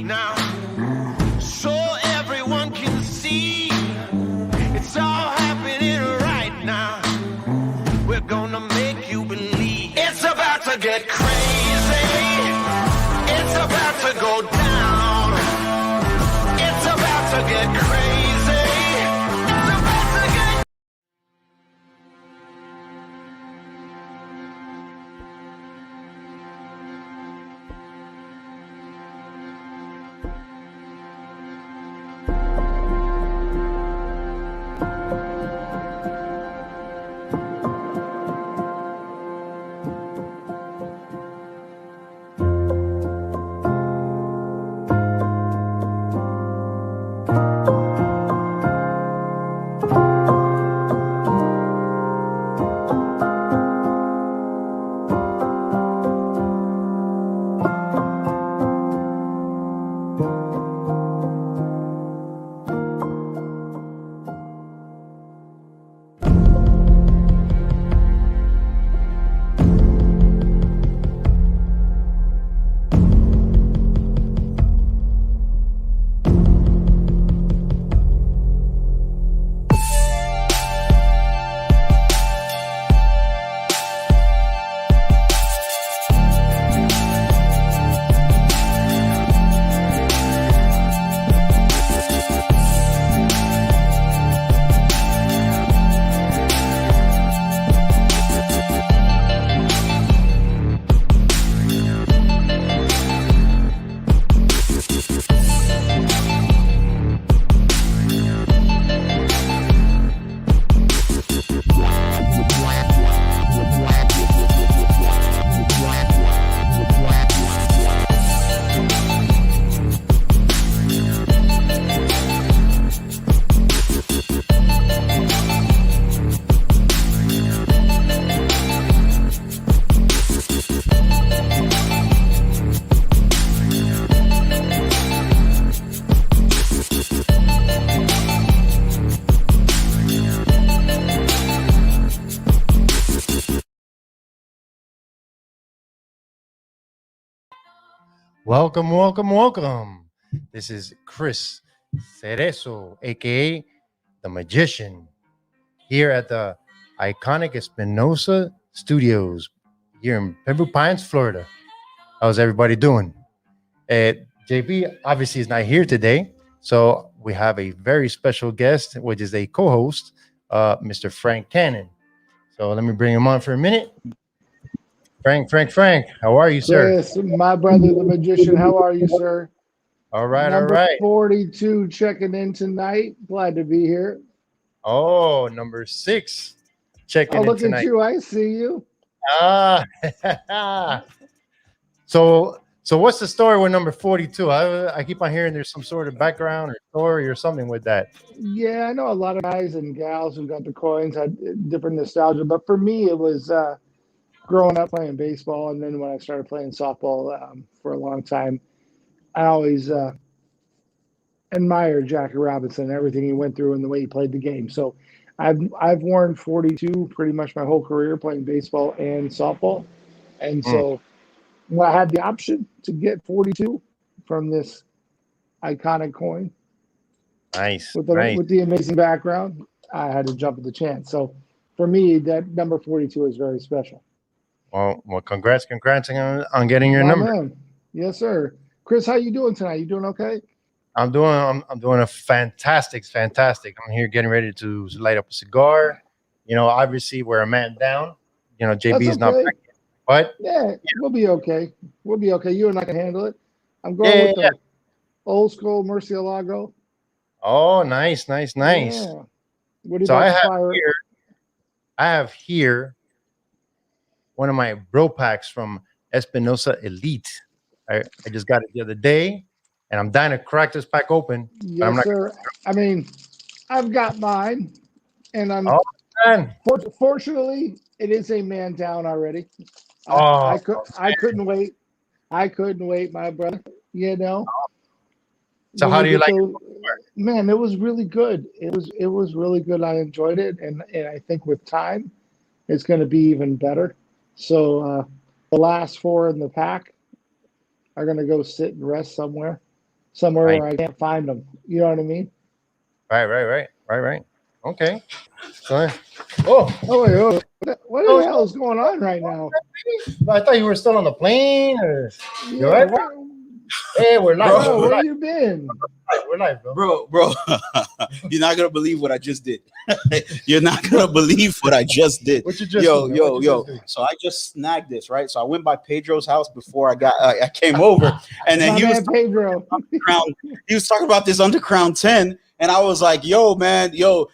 now, so everyone can see it's all happening right now. We're gonna make you believe it's about to get crazy. It's about to go down. It's about to get crazy. It's about to get. Welcome, welcome, welcome. This is Chris Cerezo, aka the Magician, here at the Iconic Espinosa Studios here in Pembroke Pines, Florida. How's everybody doing? JP obviously is not here today, so we have a very special guest, which is a co-host, Mr. Frank Canon. So let me bring him on for a minute. Frank, how are you, sir? Chris, my brother, the magician, how are you, sir? All right. Number 42 checking in tonight. Glad to be here. Oh, number 6 checking in look tonight. At you. I see you. So what's the story with number 42? I keep on hearing there's some sort of background or story or something with that. Yeah, I know a lot of guys and gals who got the coins had different nostalgia, but for me, it was growing up playing baseball, and then when I started playing softball for a long time, I always admired Jackie Robinson, everything he went through, and the way he played the game. So I've worn 42 pretty much my whole career playing baseball and softball, and so when I had the option to get 42 from this iconic coin, nice, with the amazing background, I had to jump at the chance. So for me, that number 42 is very special. Well, congrats on getting your number. Man. Yes, sir. Chris, how you doing tonight? You doing okay? I'm doing a fantastic. I'm here getting ready to light up a cigar. You know, obviously we're a man down. You know, JB is not back yet, but yeah, we'll be okay. We'll be okay. You and I can handle it. I'm going with the old school Murcielago. Oh, nice. Yeah. What do you I have here one of my bro packs from Espinosa Elite. I just got it the other day, and I'm dying to crack this pack open. Yes, sir. I mean, I've got mine, and I'm fortunately it is a man down already. I couldn't wait. I couldn't wait, my brother. You know. So how do you like it? Man, it was really good. It was really good. I enjoyed it, and I think with time, it's going to be even better. So the last 4 in the pack are going to go sit and rest somewhere, somewhere Right. where I can't find them. You know what I mean? Right. Okay. So, Oh wait, what oh, the hell is going on right now? I thought you were still on the plane. Or you all Yeah, right? Hey, we're live. bro, We're where live. you been? We're live, bro. Bro, you're not gonna believe what I just did. You're not gonna believe what I just did. What you just yo, do, man? yo, What you yo. just do? So I just snagged this, right? So I went by Pedro's house before I came over, and then My he was man Pedro. talking about this Underground 10. And I was like, yo, man, hey,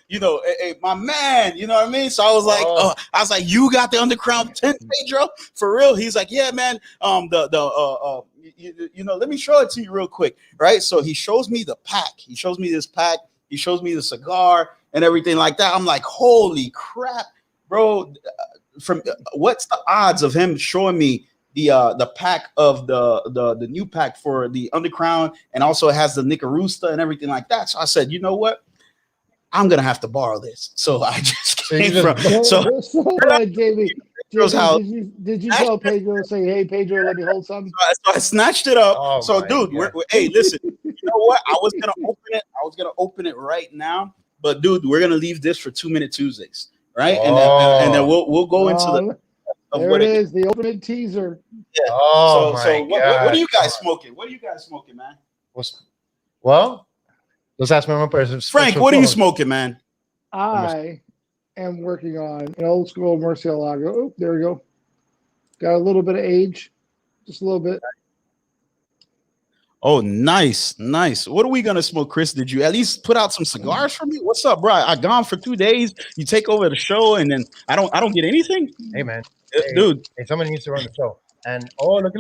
my man, you know what I mean? So I was like, I was like, you got the Underground 10, Pedro? For real? He's like, yeah, man. Let me show it to you real quick, right? So he shows me the pack. He shows me this pack. He shows me the cigar and everything like that. I'm like, holy crap, bro. What's the odds of him showing me the pack of the new pack for the Underground, and also it has the Nicarusta and everything like that. So I said, you know what? I'm gonna have to borrow this. So I just came from JB, house. did you tell Pedro, say, hey Pedro, let me hold something? So I snatched it up. Oh, so dude, hey, listen, you know what? I was gonna open it right now, but dude, we're gonna leave this for 2-Minute Tuesdays, right? And then we'll go into the there it is, the ultimate teaser. Yeah. Oh, so what are you guys smoking? What are you guys smoking, man? Well, let's ask my one person. Frank, what are you smoking, man? I am working on an old school Murcielago. Oh, there we go. Got a little bit of age, just a little bit. Oh, nice. What are we gonna smoke, Chris? Did you at least put out some cigars for me? What's up, bro? I gone for 2 days. You take over the show, and then I don't get anything. Hey, man, dude. Hey, somebody needs to run the show. And look.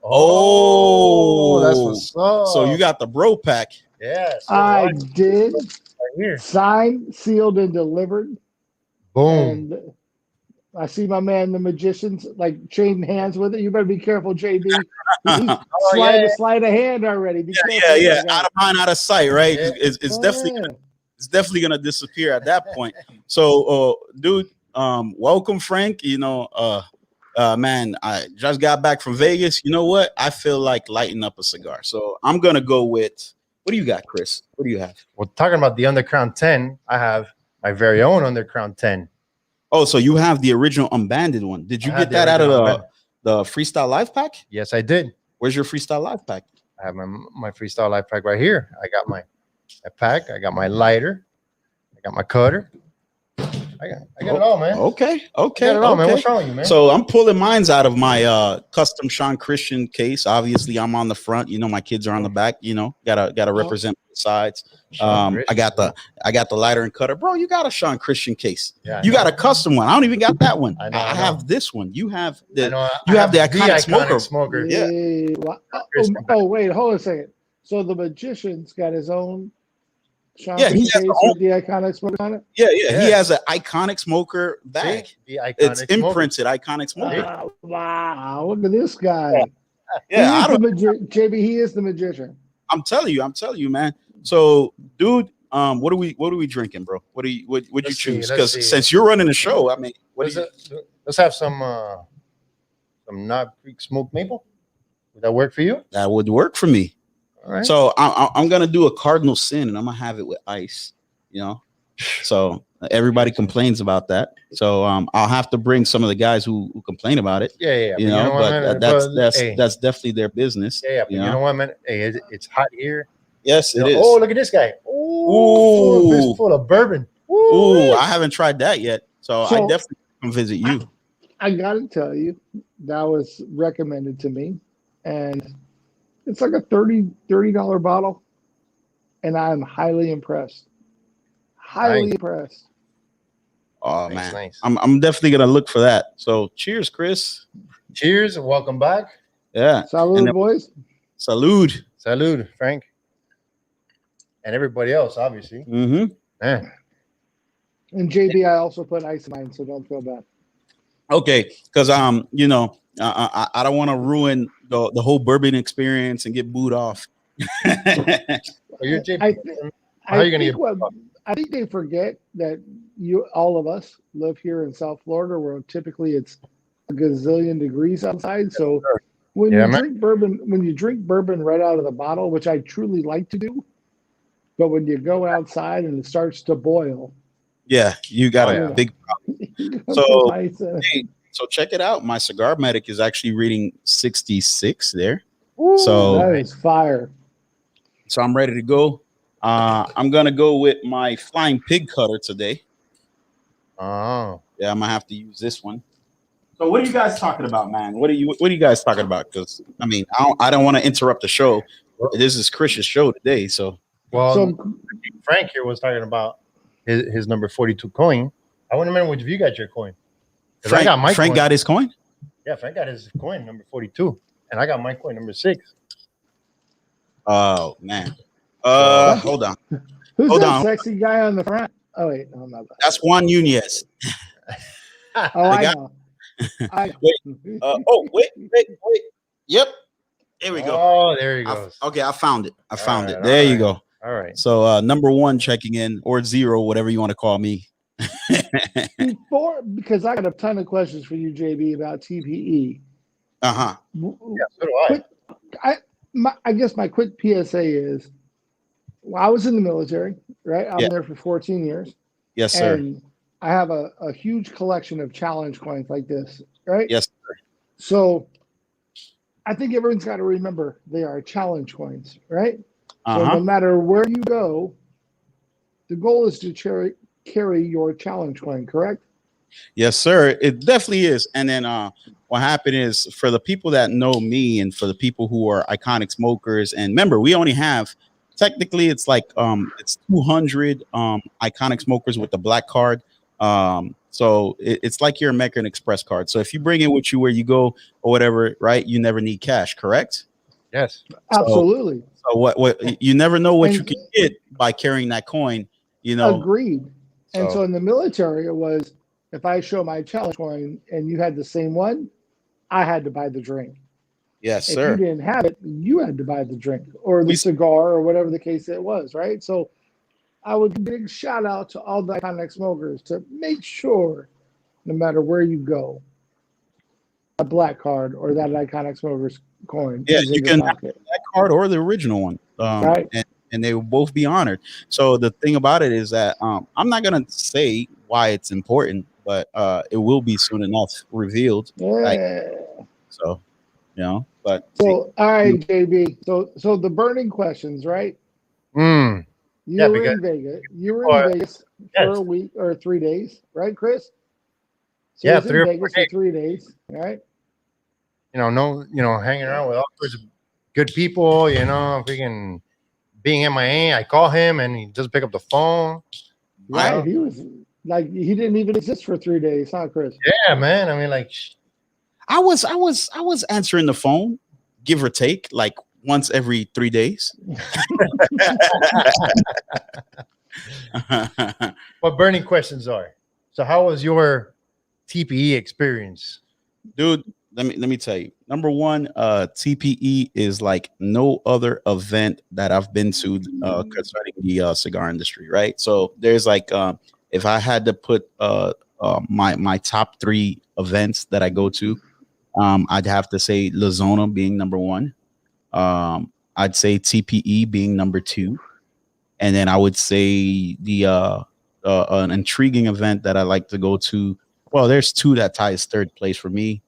Oh, that's what's up. So you got the bro pack. Yes. I did. Right here. Signed, sealed, and delivered. Boom. And I see my man, the magicians, like trading hands with it. You better be careful, JB. Slide a hand already. Be careful. Yeah. Out of mind, out of sight, right? Yeah. It's definitely gonna disappear at that point. So, dude, welcome, Frank. Man, I just got back from Vegas. You know what? I feel like lighting up a cigar. So I'm gonna go with, what do you got, Chris? What do you have? Well, talking about the Underground 10, I have my very own Underground 10. Oh, so you have the original unbanded one. Did you get that out of the Freestyle Live pack? Yes, I did. Where's your Freestyle Live pack? I have my Freestyle Live pack right here. I got my pack. I got my lighter. I got my cutter. I got it all, man. Okay. I got it all, man. What's wrong with you, man? So I'm pulling mines out of my custom Sean Christian case. Obviously, I'm on the front. My kids are on the back. Gotta represent both sides. I got the lighter and cutter, bro. You got a Sean Christian case. Yeah, you got a custom one. I don't even got that one. I have this one. You have the iconic smoker. Yeah. Oh, wait, hold on a second. So the magician's got his own. Sean he has with the Iconic smoker on it. Yeah. He has an Iconic smoker bag. It's imprinted Iconic smoker. Wow, look at this guy. Yeah, JB. He is the magician. I'm telling you, man. So, dude, what are we drinking, bro? What you choose? Because since you're running the show, I mean, let's have some Knob Creek smoked maple. Would that work for you? That would work for me. All right. So I'm gonna do a cardinal sin, and I'm gonna have it with ice. So everybody complains about that. So I'll have to bring some of the guys who complain about it. Yeah. That's definitely their business. Yeah. But you know what, man? Hey, it's hot here. Yes, it is. Oh, look at this guy. Ooh, full of bourbon. Ooh, I haven't tried that yet. So I definitely come visit you. I gotta tell you, that was recommended to me, and it's like a $30 bottle, and I'm highly impressed. Highly impressed. Oh, man. Nice. I'm definitely gonna look for that. So cheers, Chris. Cheers and welcome back. Yeah. Salud, boys. Salud, Frank. And everybody else, obviously. Mm-hmm. Man. And JB, I also put ice in mine, so don't feel bad. Okay, because I don't want to ruin the whole bourbon experience and get booed off. You're JB. How are you gonna get booed off? I think they forget that all of us live here in South Florida, where typically it's a gazillion degrees outside. So When Yeah, you man. drink bourbon right out of the bottle, which I truly like to do, but when you go outside and it starts to boil, Yeah, you got Oh, a yeah. big. you So, put ice in it. hey, so check it out. My cigar medic is actually reading 66 there. Ooh, So, That nice. is fire. so I'm ready to go. I'm gonna go with my flying pig cutter today. Oh, Yeah, I'm gonna have to use this one. So, what are you guys talking about, man? What are you guys talking about? Because I mean, I don't want to interrupt the show. This is Chris's show today, so well, So Frank here was talking about his number 42 coin. I want to remember which of you got your coin. Because I got my Frank coin. got his coin. Yeah, Frank got his coin number 42, and I got my coin number 6. Oh man. So Hold on. who's Hold that on. sexy guy on the front? Oh wait, no, not that. That's Juan Nunez. Oh, I guy- know. I Wait, know. wait. Yep. There we go. Oh, there he goes. Okay, I found it. I found right, it. There all you right. go. All right. So number one checking in, or zero, whatever you want to call me. Because I got a ton of questions for you, JB, about TPE. Uh-huh. Yeah, so do I. Quick, I guess my quick PSA is, well, I was in the military, right? I was Yeah. there for 14 years. Yes, sir. And I have a huge collection of challenge coins like this, right? Yes, sir. So I think everyone's got to remember they are challenge coins, right? So Uh-huh. no matter where you go, the goal is to carry your challenge coin, correct? Yes, sir. It definitely is. And then what happened is, for the people that know me and for the people who are iconic smokers, and remember, we only have technically it's like it's 200 iconic smokers with the black card. So it's like your American Express card. So if you bring it with you where you go or whatever, right, you never need cash, correct? Yes. Absolutely. So what you never know what And- you can get by carrying that coin, you know. Agreed. And So- so in the military, it was, if I show my challenge coin and you had the same one, I had to buy the drink. Yes, If sir. you didn't have it, you had to buy the drink or the We- cigar or whatever the case it was, right? So I would give a big shout out to all the iconic smokers to make sure, no matter where you go, a black card or that iconic smokers coin Yeah, is you in your can pocket. that card or the original one. Right. And they will both be honored. So the thing about it is that I'm not gonna say why it's important, but it will be soon enough revealed. Like, Yeah. so, you know. But So all right, JB. So the burning questions, right? Mm. You Yeah, were because in Vegas. You were Or- in Vegas yes. for a week or 3 days, right, Chris? So Yeah, he's 3 or in 4 Vegas days. for 3 days, right? Hanging around with all sorts of good people, freaking being MIA. I call him and he doesn't pick up the phone. Right. Wow. He was like, he didn't even exist for 3 days, huh, Chris? Yeah, man. I mean, like, I was answering the phone, give or take, like once every 3 days. what burning questions are. So, how was your TPE experience? Dude, let me tell you. Number one, TPE is like no other event that I've been to concerning the cigar industry, right? So there's like if I had to put my top 3 events that I go to, I'd have to say La Zona being number 1. I'd say TPE being number 2, and then I would say the an intriguing event that I like to go to. Well, there's 2 that ties third place for me.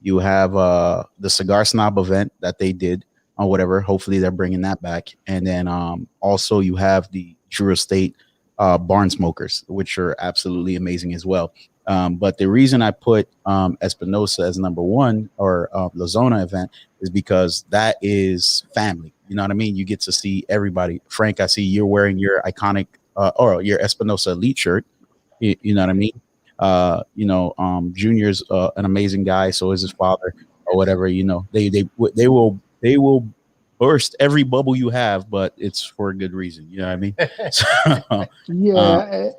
You have the Cigar Snob event that they did or whatever. Hopefully they're bringing that back. And then also you have the Drew Estate Barn Smokers, which are absolutely amazing as well. But the reason I put Espinosa as number 1 or La Zona event is because that is family. You know what I mean? You get to see everybody. Frank, I see you're wearing your iconic or your Espinosa Elite shirt. You know what I mean? Junior's an amazing guy, so is his father or whatever. They will burst every bubble you have, but it's for a good reason. You know what I mean? So, Yeah,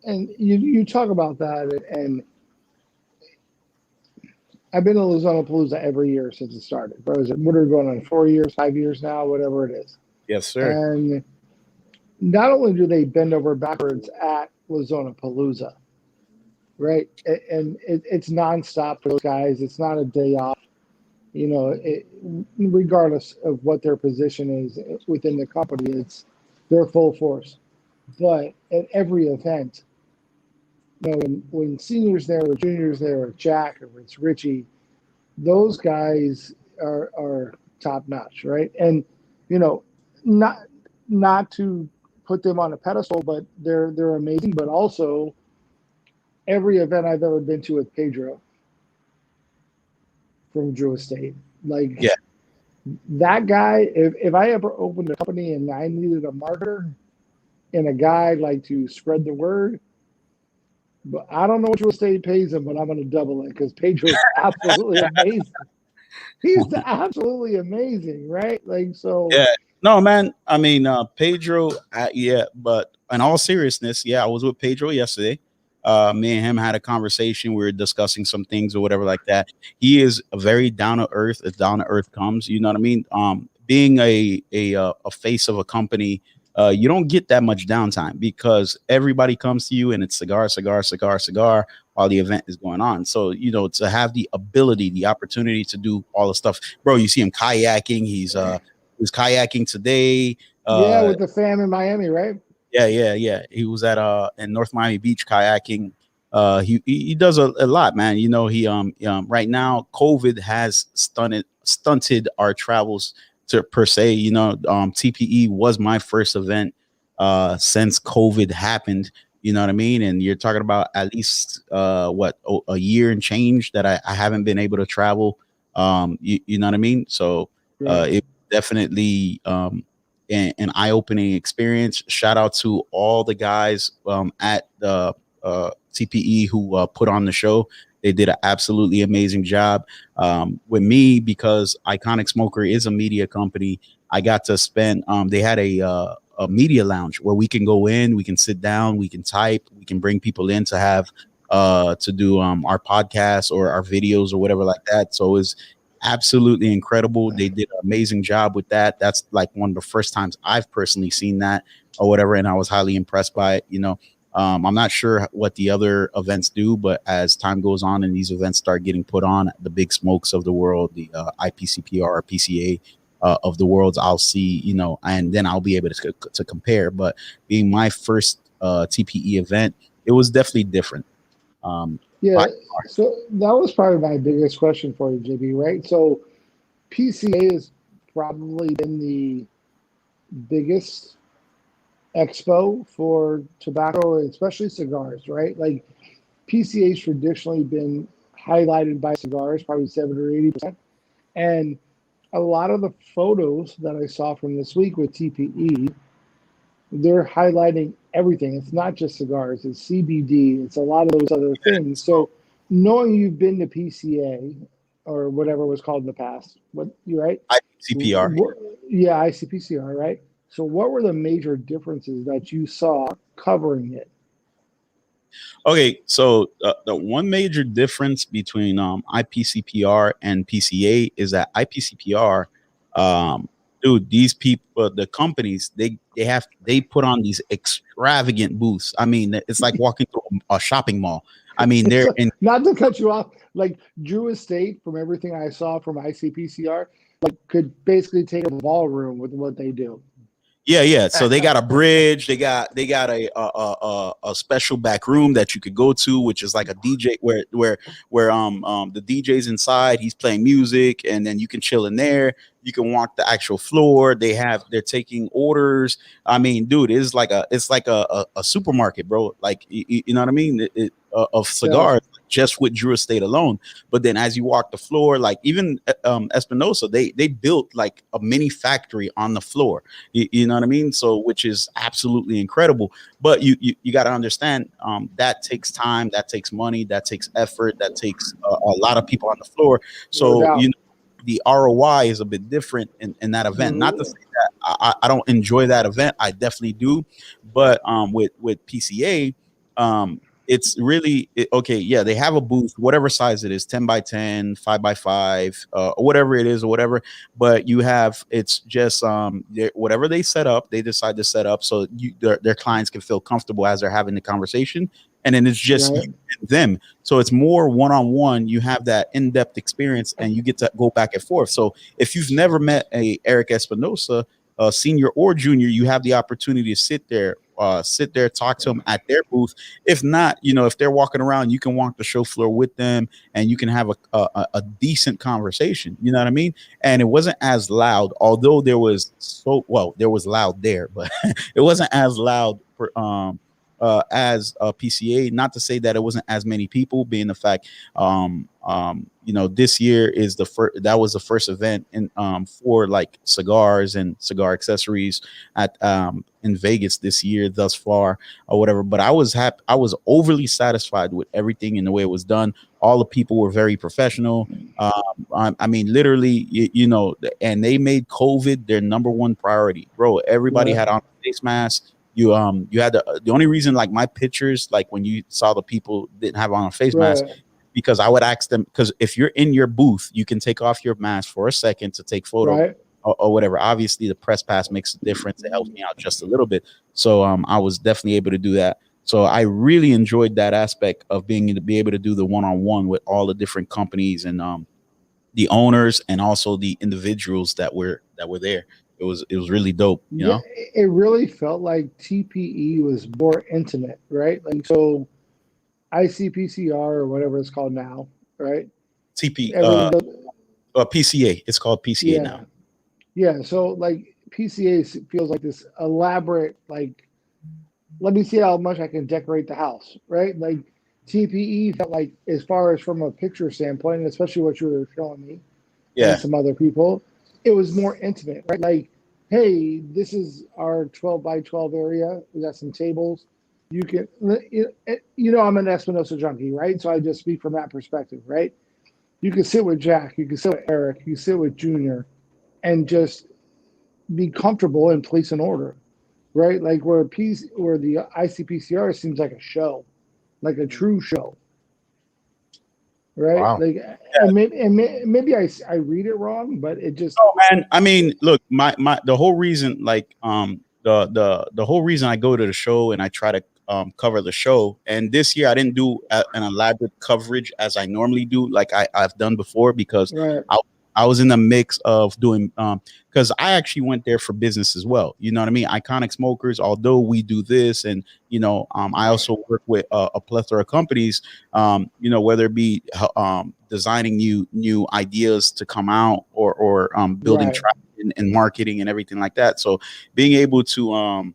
and you talk about that, and I've been to Lozano Palooza every year since it started. What are we going on, 4 years, 5 years now, whatever it is. yes, sir. And not only do they bend over backwards at Lozano Palooza, right? And it's nonstop for those guys. It's not a day off. regardless of what their position is within the company, it's their full force. But at every event, when seniors there or juniors there or Jack or it's Richie, those guys are top notch, right? And not not to put them on a pedestal, but they're amazing. But also, every event I've ever been to with Pedro from Drew Estate, like Yeah. that guy. If I ever opened a company and I needed a marketer and a guy like to spread the word, but I don't know what Drew Estate pays him, but I'm going to double it because Pedro's absolutely amazing. He's absolutely amazing, right? Like so. Yeah. No, man. I mean, Pedro. Yeah, but in all seriousness, yeah, I was with Pedro yesterday. Me and him had a conversation. We were discussing some things or whatever like that. He is a very down to earth. As down to earth comes, you know what I mean. Being a face of a company, you don't get that much downtime because everybody comes to you and it's cigar, cigar, cigar, cigar while the event is going on. So to have the ability, the opportunity to do all the stuff, bro. You see him kayaking. He was kayaking today. Yeah, with the fam in Miami, right? Yeah. He was at in North Miami Beach kayaking. He does a lot, man. He right now COVID has stunted our travels to per se. TPE was my first event since COVID happened. You know what I mean? And you're talking about at least a year and change that I haven't been able to travel. You know what I mean? So it definitely an eye-opening experience. Shout out to all the guys at the TPE who put on the show. They did an absolutely amazing job with me because Iconic Smoker is a media company. I got to spend. They had a media lounge where we can go in, we can sit down, we can type, we can bring people in to have to do our podcast or our videos or whatever like that. So it's absolutely incredible. They did an amazing job with that. That's like one of the first times I've personally seen that or whatever, and I was highly impressed by it. I'm not sure what the other events do, but as time goes on and these events start getting put on, the big smokes of the world, the IPCPR, PCA of the world, I'll see, and then I'll be able to compare. But being my first TPE event, it was definitely different. Yeah, so that was probably my biggest question for you, JB, right? So PCA has probably been the biggest expo for tobacco, especially cigars, right? Like PCA's traditionally been highlighted by cigars, probably 70 or 80%. And a lot of the photos that I saw from this week with TPE, they're highlighting everything. It's not just cigars, it's CBD, it's a lot of those other things. So knowing you've been to PCA or whatever it was called in the past, you're right? IPCPR. Yeah, ICPCR, right? So what were the major differences that you saw covering it? Okay, so the one major difference between IPCPR and PCA is that IPCPR, dude, these people, the companies, they put on these extravagant booths. I mean, it's like walking through a shopping mall. I mean, they're in. Not to cut you off, like Drew Estate, from everything I saw from ICPCR, like could basically take a ballroom with what they do. Yeah. So they got a bridge. They got a special back room that you could go to, which is like a DJ where the DJ's inside. He's playing music, and then you can chill in there. You can walk the actual floor. They're taking orders. I mean, dude, it's like a supermarket, bro. Like you know what I mean? Of cigars. Yeah. Just with Drew Estate alone. But then as you walk the floor, like even Espinosa, they built like a mini factory on the floor. You know what I mean? So which is absolutely incredible. But you got to understand that takes time, that takes money, that takes effort, that takes a lot of people on the floor. So the ROI is a bit different in that event. Not to say that I don't enjoy that event. I definitely do. But with PCA, it's really okay. Yeah, they have a booth, whatever size it is, 10 by 10, 5 by 5, or whatever it is, or whatever. But you have, it's just whatever they set up, they decide to set up so their clients can feel comfortable as they're having the conversation, and then it's just Right. you and them. So it's more one-on-one. You have that in-depth experience, and you get to go back and forth. So if you've never met a Eric Espinosa, senior or junior, you have the opportunity to sit there, talk to them at their booth. If not, if they're walking around, you can walk the show floor with them, and you can have a decent conversation. You know what I mean? And it wasn't as loud, although there was there was loud there, but it wasn't as loud for as a PCA. Not to say that it wasn't as many people, being the fact this year is the first, that was the first event in for like cigars and cigar accessories at in Vegas this year thus far, or whatever. But I was happy, I was overly satisfied with everything and the way it was done. All the people were very professional. I mean, literally, and they made COVID their number one priority, bro. Everybody had on face masks. You had the only reason, like, my pictures, like when you saw the people didn't have on a face mask, because I would ask them, because if you're in your booth, you can take off your mask for a second to take photo or whatever. Obviously, the press pass makes a difference. It helps me out just a little bit. So I was definitely able to do that. So I really enjoyed that aspect of being to be able to do the one-on-one with all the different companies and the owners, and also the individuals that were there. It was really dope, you know? It really felt like TPE was more intimate, right? Like, so ICPCR or whatever it's called now, right? PCA. It's called PCA now. Yeah. So like PCA feels like this elaborate, like, let me see how much I can decorate the house, right? Like TPE felt like, as far as from a picture standpoint, and especially what you were showing me and some other people, it was more intimate, right? Like, hey, this is our 12 by 12 area. We got some tables. You can, I'm an Espinosa junkie, right? So I just speak from that perspective, right? You can sit with Jack, you can sit with Eric, you can sit with Junior, and just be comfortable and place an order, right? Like where the ICPCR seems like a show, like a true show, right? Wow. Like, and maybe I read it wrong, but it just. Oh man, I mean, look, the whole reason, like, the whole reason I go to the show and I try to cover the show, and this year I didn't do an elaborate coverage as I normally do, like I've done before, because I was in the mix of doing because I actually went there for business as well. You know what I mean? Iconic Smokers, although we do this, and I also work with a plethora of companies, whether it be designing new ideas to come out, or building traffic and marketing and everything like that. So being able to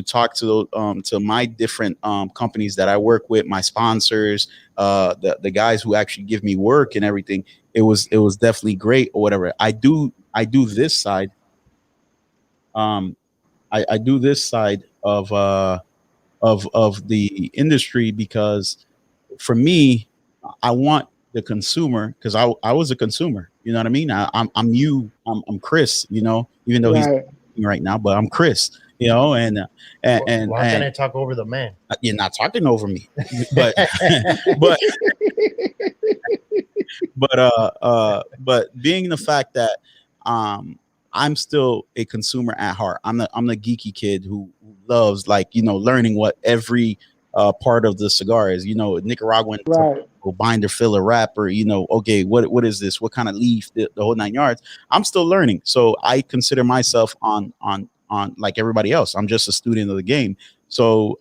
talk to my different companies that I work with, my sponsors, the guys who actually give me work and everything, it was definitely great, or whatever. I do this side. I do this side of the industry, because for me, I want the consumer, because I was a consumer. You know what I mean? I'm Chris. Even though he's right now, but I'm Chris. And why can't I talk over the man? You're not talking over me, but but being the fact that I'm still a consumer at heart. I'm the geeky kid who loves, like, learning what every part of the cigar is. Nicaraguan binder, filler, wrapper. Okay, what is this? What kind of leaf? The whole 9 yards. I'm still learning, so I consider myself on like everybody else. I'm just a student of the game. So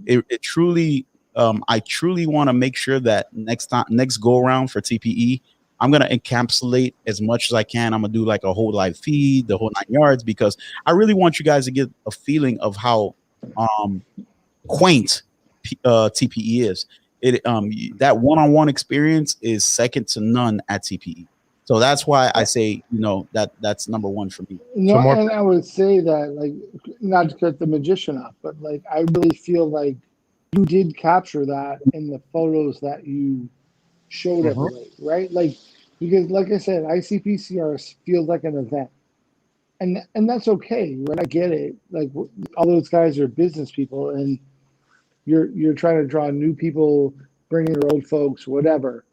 it truly, I truly want to make sure that next go around for TPE, I'm going to encapsulate as much as I can. I'm going to do like a whole live feed, the whole 9 yards, because I really want you guys to get a feeling of how quaint TPE is. That one-on-one experience is second to none at TPE. So that's why I say, that's number one for me. And I would say that, like, not to cut the magician up, but like, I really feel like you did capture that in the photos that you showed everybody, right? Like, because like I said, ICPCR feels like an event, and that's okay, right? I get it. Like, all those guys are business people, and you're trying to draw new people, bringing your old folks, whatever.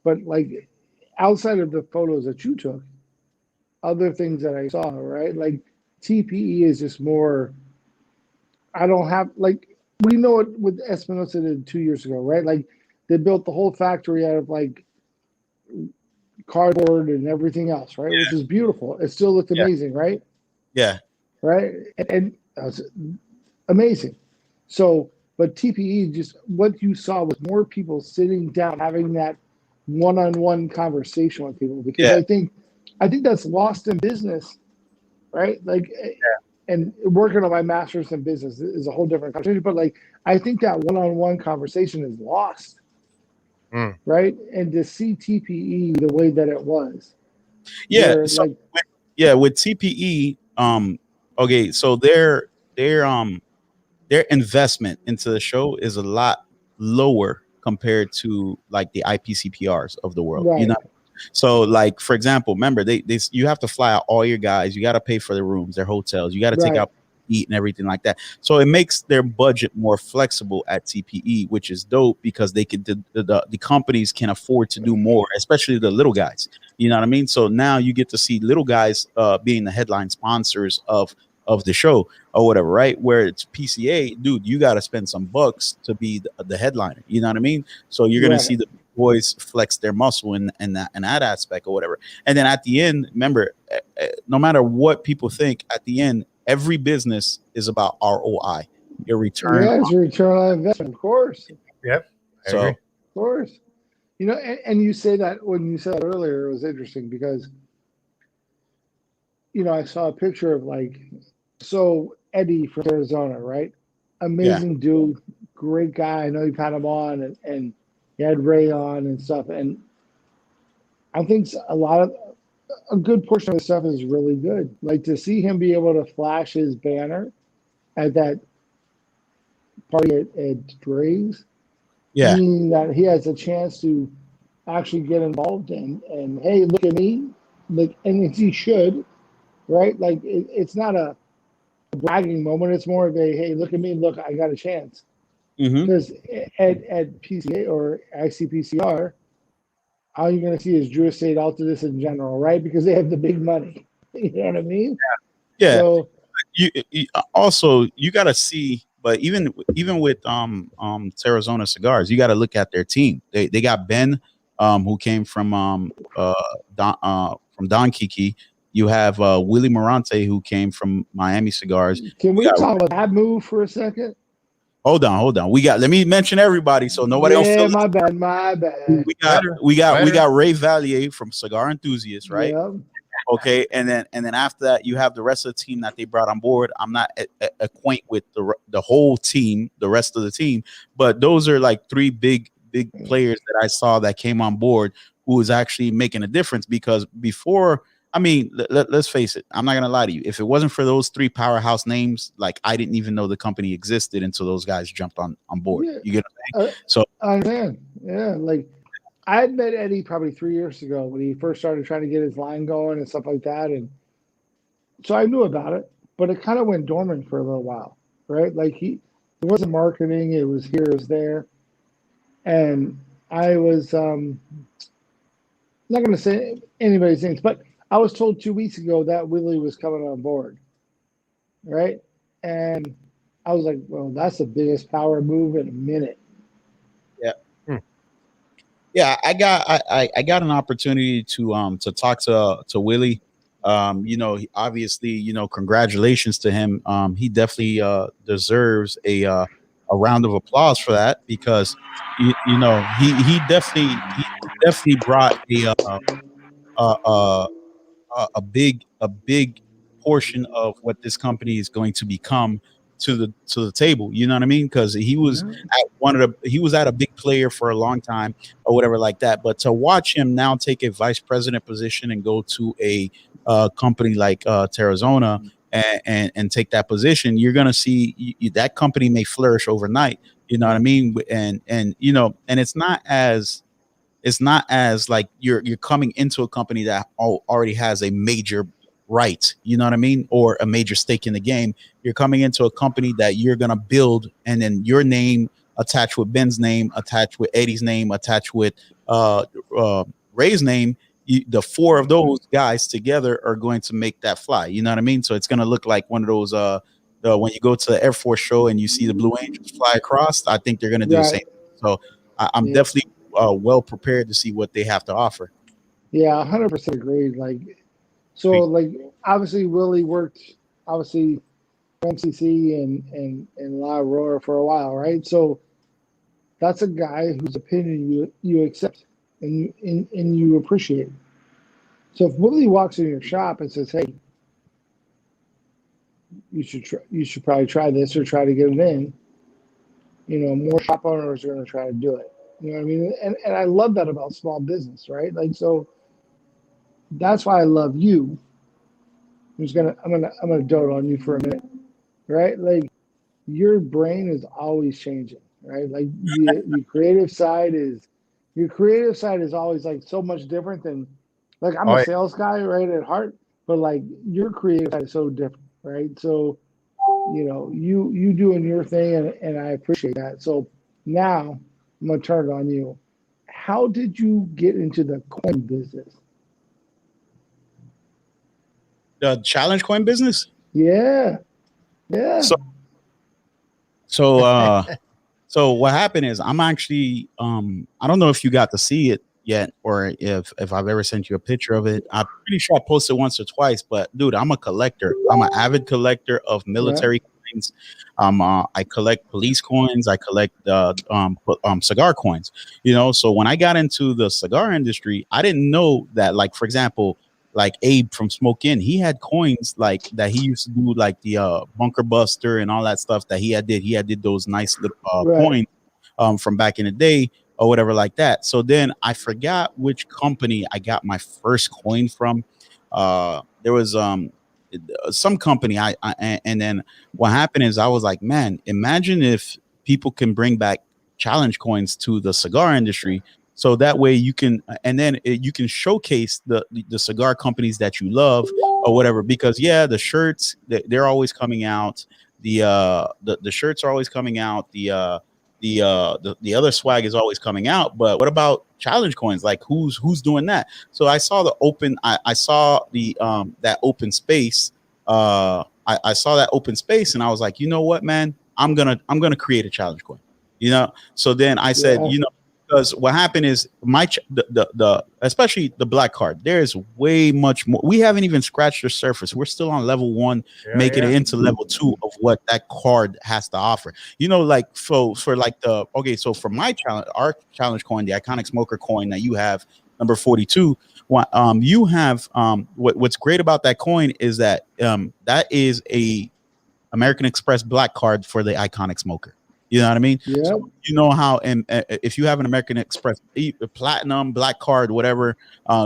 But like outside of the photos that you took, other things that I saw, right? Like TPE is just more. I don't have like we know what Espinosa did 2 years ago, right? Like they built the whole factory out of like cardboard and everything else, right? Which is beautiful. It still looked Yeah. amazing, right? Yeah. Right, and that was amazing. So, but TPE just what you saw was more people sitting down, having that one-on-one conversation with people because Yeah. I think that's lost in business, right? Like, and working on my master's in business is a whole different conversation. But like, I think that one-on-one conversation is lost, right? And to see TPE the way that it was, Yeah. where, So like, with TPE, okay, so their investment into the show is a lot lower compared to like the IPCPRs of the world. You right, know, so like for example, remember they you have to fly out all your guys. You got to pay for their rooms, their hotels. You got to take right, out eat and everything like that. So it makes their budget more flexible at TPE, which is dope because they can the companies can afford to do more, especially the little guys. You know what I mean? So now you get to see little guys being the headline sponsors of the show or whatever, right? Where it's PCA, dude, you got to spend some bucks to be the headliner. You know what I mean? So you're gonna see right. the boys flex their muscle in that aspect or whatever. And then at the end, remember, no matter what people think, at the end, every business is about ROI, your return. Yeah, it's a return on investment, of course. Yep. I So agree. Of course. You know, and you say that when you said that earlier, it was interesting because, you know, I saw a picture of like, so Eddie from Arizona, right? yeah, Amazing dude, great guy. I know you had him on and he had Ray on and stuff. And I think a good portion of the stuff is really good. Like to see him be able to flash his banner at that party at Dre's, yeah, meaning that he has a chance to actually get involved in and hey, look at me, like, and he should, right? Like it's not a bragging moment. It's more of a hey, look at me, look, I got a chance. mm-hmm. Because at PCA or ICPCR, all you're going to see is Drew Estate Altadis in general, right? Because they have the big money. You know what I mean? Yeah. So You also you got to see, but even with Arizona Cigars, you got to look at their team. They got Ben, who came from Don Kiki. You have Willie Morante, who came from Miami Cigars. can We we got, talk about that move for a second? hold on. Let me mention everybody so nobody don't Yeah, feel. my bad, my bad. We got Ray Valier from Cigar Enthusiast, right? Yeah, Okay, and then after that, you have the rest of the team that they brought on board. I'm not acquaint with the whole team, the rest of the team, but those are like three big players that I saw that came on board who was actually making a difference. Because before, I mean, let's face it, I'm not gonna lie to you. If it wasn't for those three powerhouse names, like I didn't even know the company existed until those guys jumped on board. yeah. You get what I'm saying? So I understand. Yeah, like I had met Eddie probably 3 years ago when he first started trying to get his line going and stuff like that, and so I knew about it, but it kind of went dormant for a little while, right? Like it wasn't marketing; it was here, it was there, and I was not going to say anybody's names, but I was told 2 weeks ago that Willie was coming on board, right? And I was like, well, that's the biggest power move in a minute. yeah. Yeah, I got an opportunity to talk to Willie. You know, obviously, you know, congratulations to him. He definitely deserves a round of applause for that because you know he definitely brought uh, uh, a big portion of what this company is going to become to the table. You know what I mean? Because he was he was at a big player for a long time or whatever like that. But to watch him now take a vice president position and go to a company like Terrazona and take that position, you're gonna see that company may flourish overnight. You know what I mean? And you know, and it's not as like you're coming into a company that already has a major right, you know what I mean, or a major stake in the game. You're coming into a company that you're gonna build, and then your name attached with Ben's name, attached with Eddie's name, attached with uh, uh, Ray's name. The four of those guys together are going to make that fly. You know what I mean? So it's gonna look like one of those. When you go to the Air Force show and you see the Blue Angels fly across, I think they're gonna do the Right. same. So I'm Yeah. definitely well prepared to see what they have to offer. Yeah, 100% agreed. Like, so Sweet. like obviously Willie worked obviously MCC and La Aurora for a while, right? So that's a guy whose opinion you accept and you appreciate. So if Willie walks in your shop and says, "Hey, you should probably try this or try to get it in," more shop owners are going to try to do it. You know what I mean? And I love that about small business, right? Like, so that's why I love you. I'm gonna dote on you for a minute, right? Like, your brain is always changing, right? Like, the creative side is your creative side is always like so much different than, like, I'm Oh, a yeah. sales guy, right, at heart, but like your creative side is so different, right? So, you doing your thing, and I appreciate that. So now I'm gonna turn it on you. How did you get into the coin business? The challenge coin business. Yeah, yeah, So so so what happened is I'm actually I don't know if you got to see it yet or if I've ever sent you a picture of it. I'm pretty sure I posted once or twice, but dude, I'm a collector. I'm an avid collector of yeah, military coins. I collect police coins. I collect cigar coins. So when I got into the cigar industry, I didn't know that, like, for example, like Abe from Smoke Inn, he had coins like that he used to do, like the Bunker Buster and all that stuff that he had did. He had did those nice little right, coins from back in the day or whatever like that. So then I forgot which company I got my first coin from. There was some company and then what happened is I was like, man, imagine if people can bring back challenge coins to the cigar industry, so that way you can and then you can showcase the cigar companies that you love or whatever, because yeah, the shirts, they're always coming out, the shirts are always coming out, the other swag is always coming out, but what about challenge coins? Like, who's doing that? So I saw I saw the that open space. I saw that open space and I was like, you know what, man, I'm gonna create a challenge coin. So then I said, yeah, because what happened is the especially the black card, there's way much more. We haven't even scratched the surface. We're still on level 1, Yeah, making yeah. it into level 2 of what that card has to offer. Like, for like so for my challenge, our challenge coin, the Iconic Smoker coin that you have, number 42. You have what's great about that coin is that that is a American Express black card for the Iconic Smoker. You know what I mean? So yeah, you know how, and if you have an American Express platinum black card, whatever,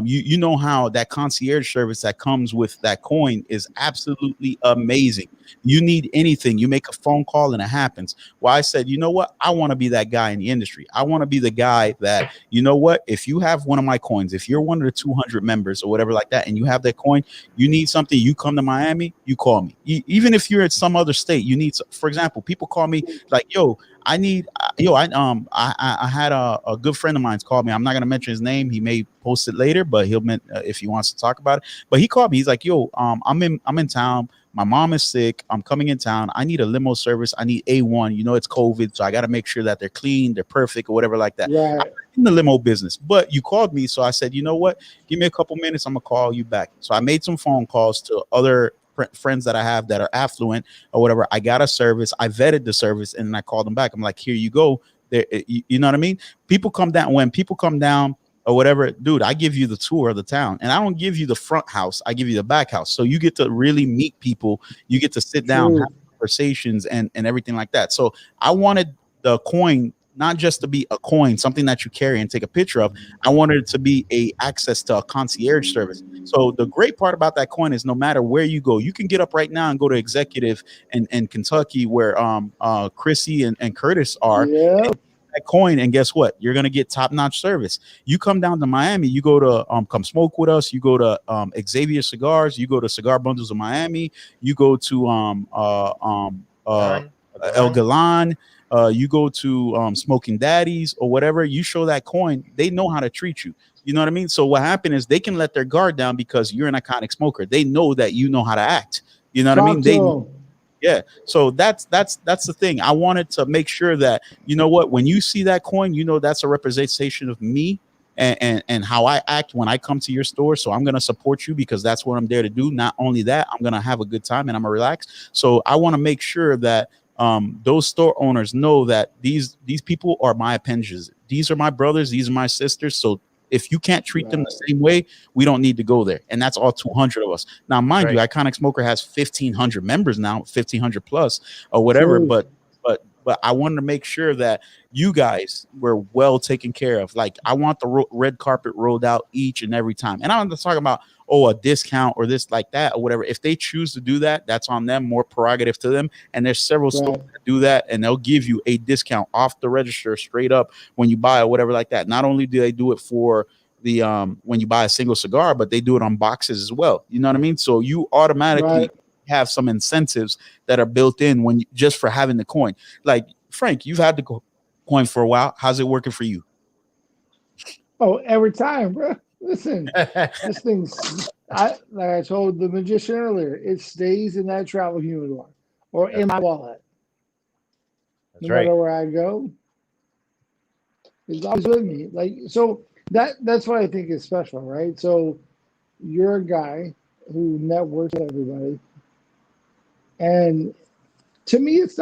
you know how that concierge service that comes with that coin is absolutely amazing. You need anything, you make a phone call and it happens. Well, I said, you know what? I want to be that guy in the industry. I want to be the guy that, you know what? If you have one of my coins, if you're one of the 200 members or whatever like that, and you have that coin, you need something, you come to Miami, you call me. Even if you're in some other state, you need, for example, people call me like, yo, I need, I had a good friend of mine's called me. I'm not gonna mention his name. He may post it later, but if he wants to talk about it. But he called me. He's like, yo, I'm in town. My mom is sick. I'm coming in town. I need a limo service. I need A1. It's COVID, so I got to make sure that they're clean, they're perfect, or whatever like that. I'm right. in the limo business, but you called me, so I said, you know what? Give me a couple minutes. I'm gonna call you back. So I made some phone calls to other friends that I have that are affluent or whatever. I got a service. I vetted the service, and then I called them back. I'm like, here you go. There, you know what I mean? When people come down or whatever, dude, I give you the tour of the town, and I don't give you the front house. I give you the back house. So you get to really meet people. You get to sit down, have True. conversations and everything like that. So I wanted the coin not just to be a coin, something that you carry and take a picture of. I wanted it to be a access to a concierge service. So the great part about that coin is no matter where you go, you can get up right now and go to executive in Kentucky where Chrissy and Curtis are. Yeah, that coin, and guess what? You're gonna get top-notch service. You come down to Miami, you go to come smoke with us. You go to Xavier Cigars. You go to Cigar Bundles of Miami. You go to El Galan. You go to Smoking Daddies or whatever. You show that coin, they know how to treat you. You know what I mean? So what happened is they can let their guard down because you're an iconic smoker. They know that you know how to act. You know what I mean? Yeah. So that's the thing. I wanted to make sure that, you know what, when you see that coin, you know that's a representation of me and how I act when I come to your store. So I'm going to support you because that's what I'm there to do. Not only that, I'm going to have a good time and I'm going to relax. So I want to make sure that those store owners know that these people are my appendages. These are my brothers. These are my sisters. So if you can't treat them the same way, we don't need to go there. And that's all 200 of us. Now, mind you, Iconic Smoker has 1,500 members now, 1,500 plus or whatever. But I wanted to make sure that you guys were well taken care of. Like, I want the red carpet rolled out each and every time. And I'm not talking about, a discount or this like that or whatever. If they choose to do that, that's on them, more prerogative to them. And there's several stores that do that, and they'll give you a discount off the register straight up when you buy or whatever like that. Not only do they do it for the when you buy a single cigar, but they do it on boxes as well. You know what I mean? So you automatically have some incentives that are built in when just for having the coin. Like, Frank, you've had the coin for a while. How's it working for you? Oh, every time, bro. Listen, this thing's, like I told the magician earlier, it stays in that travel humidor or in my wallet. That's no matter where I go, it's always with me. Like, so that's what I think is special, right? So you're a guy who networks with everybody. And to me, it's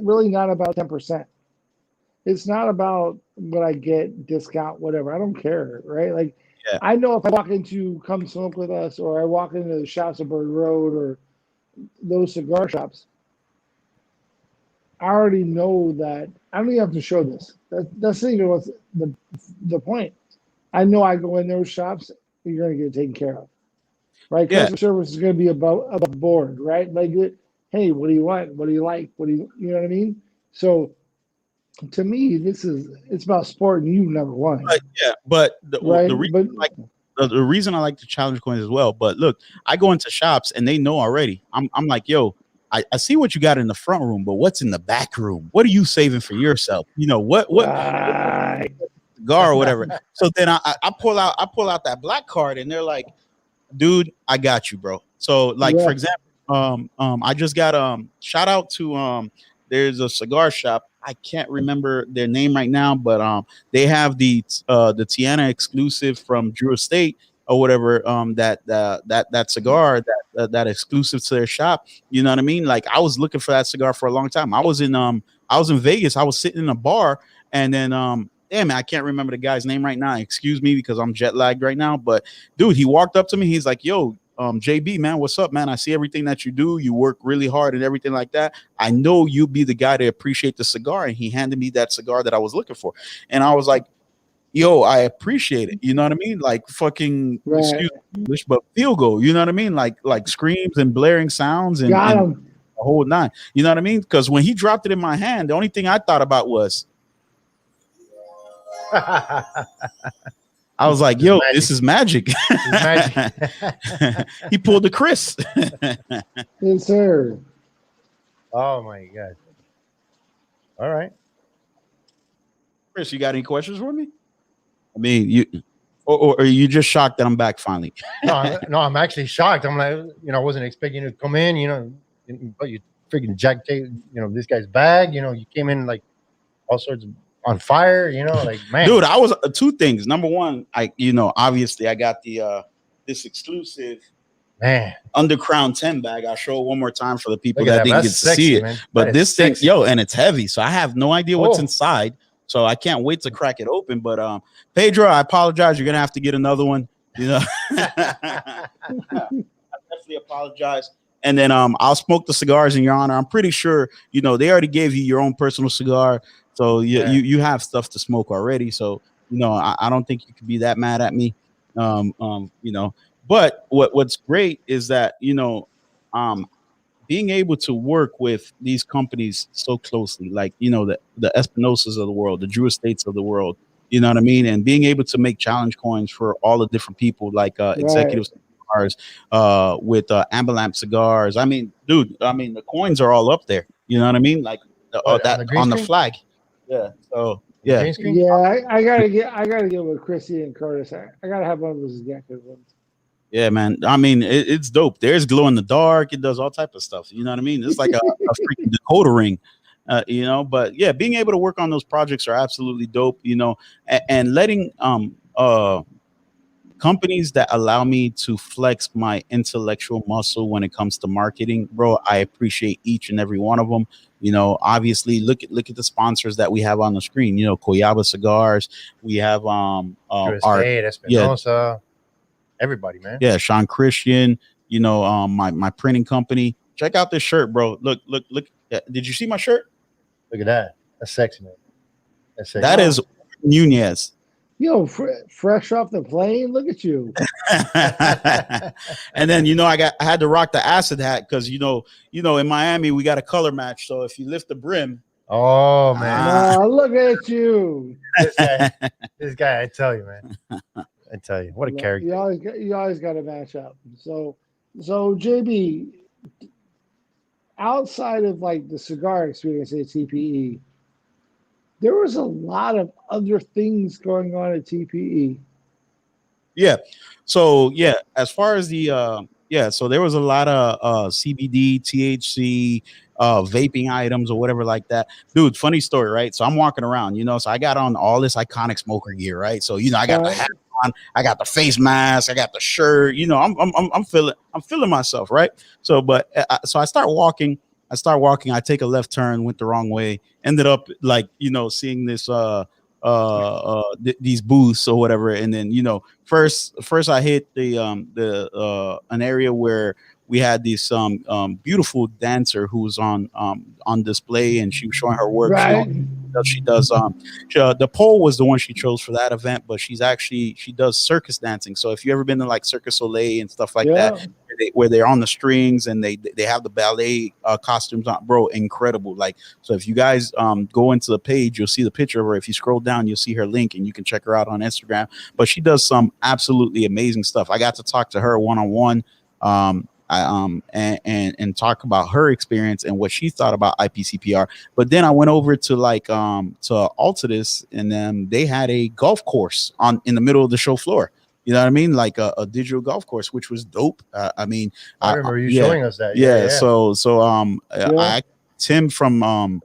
really not about 10%. It's not about what I get, discount, whatever. I don't care, right? Like, I know if I walk into Come Smoke With Us or I walk into the Shops of Bird Road or those cigar shops, I already know that I don't even have to show this. That's not even what's the point. I know I go in those shops, you're going to get taken care of, right? Customer service is going to be above board, right? Like, hey, what do you want? What do you like? You know what I mean? So, to me, it's about supporting you, number one. But the reason I like the challenge coins as well. But look, I go into shops and they know already. I'm like, yo, I see what you got in the front room, but what's in the back room? What are you saving for yourself? You know what cigar or whatever. So then I pull out that black card and they're like, dude, I got you, bro. So like for example, I just got shout out to there's a cigar shop. I can't remember their name right now, but they have the Tiana exclusive from Drew Estate or whatever. That cigar that exclusive to their shop. You know what I mean? Like, I was looking for that cigar for a long time. I was in Vegas. I was sitting in a bar, and then damn it, I can't remember the guy's name right now. Excuse me, because I'm jet lagged right now. But dude, he walked up to me. He's like, yo, JB, man, what's up, man? I see everything that you do. You work really hard and everything like that. I know you'll be the guy to appreciate the cigar. And he handed me that cigar that I was looking for. And I was like, yo, I appreciate it. You know what I mean? Like, fucking, excuse English, but feel go. You know what I mean? Like screams and blaring sounds and the whole nine. You know what I mean? Because when he dropped it in my hand, the only thing I thought about was, I was like, yo, this is magic. He pulled the Chris. Yes, sir. Oh, my God. All right. Chris, you got any questions for me? I mean, you or are you just shocked that I'm back finally? No, I'm actually shocked. I'm like, I wasn't expecting you to come in, but you freaking Jack, this guy's bag, you came in like all sorts of on fire, like, man. Dude, I was two things. Number one, obviously I got the this exclusive Under Crown 10 bag. I'll show it one more time for the people that didn't get to see it. Man. But this thing, and it's heavy, so I have no idea what's inside. So I can't wait to crack it open. But Pedro, I apologize. You're gonna have to get another one. I definitely apologize. And then I'll smoke the cigars in your honor. I'm pretty sure they already gave you your own personal cigar. So you have stuff to smoke already. So, I don't think you could be that mad at me. But what's great is that, being able to work with these companies so closely, like, you know, the Espinosas of the world, the Drew Estates of the world, you know what I mean? And being able to make challenge coins for all the different people, like Right. executive cigars, with Amberlamp cigars. I mean, dude, I mean, the coins are all up there. You know what I mean? Like What, on that the green on the screen? flag. Yeah. So The yeah. green screen? Yeah, I gotta get with Chrissy and Curtis. I gotta have one of those Yankee ones. Yeah, man. I mean, it's dope. There's glow in the dark. It does all type of stuff. You know what I mean? It's like a freaking decoder ring. You know, but yeah, being able to work on those projects are absolutely dope. You know, and letting companies that allow me to flex my intellectual muscle when it comes to marketing, bro, I appreciate each and every one of them. You know, obviously, look at the sponsors that we have on the screen. You know, Coyaba Cigars. We have Drew our Estate, yeah, Espinosa, everybody, man. yeah, Sean Christian, you know, my printing company. Check out this shirt, bro. Look. Did you see my shirt? Look at that. That's sexy, man. That's sexy. That Wow. is Nunez. Yo, fresh off the plane. Look at you. And then, you know, I had to rock the acid hat because in Miami we got a color match. So if you lift the brim, Oh man, No, look at you. this guy, I tell you, man. I tell you, what a character. You always got to match up. So JB, outside of like the cigar experience at TPE, there was a lot of other things going on at TPE. Yeah. So yeah, as far as the so there was a lot of CBD, THC, vaping items or whatever like that. Dude, funny story, right? So I'm walking around, you know, so I got on all this Iconic smoker gear, right? So, you know, I got the hat on, I got the face mask, I got the shirt, you know, I'm feeling myself, right? So so I start walking, I take a left turn, went the wrong way, ended up like, you know, seeing this these booths or whatever, and then, you know, first I hit the an area where we had this beautiful dancer who was on display, and she was showing her work. Right. She does the pole was the one she chose for that event, but she does circus dancing. So if you ever been to like Circus Soleil and stuff like that, where they're on the strings and they have the ballet costumes on, bro, incredible. Like, so if you guys go into the page, you'll see the picture of her. If you scroll down, you'll see her link and you can check her out on Instagram. But she does some absolutely amazing stuff. I got to talk to her one-on-one and talk about her experience and what she thought about IPCPR. But then I went over to like to Altadis, and then they had a golf course in the middle of the show floor. You know what I mean? Like a digital golf course, which was dope. I mean, I remember you showing us that. Yeah. So Tim from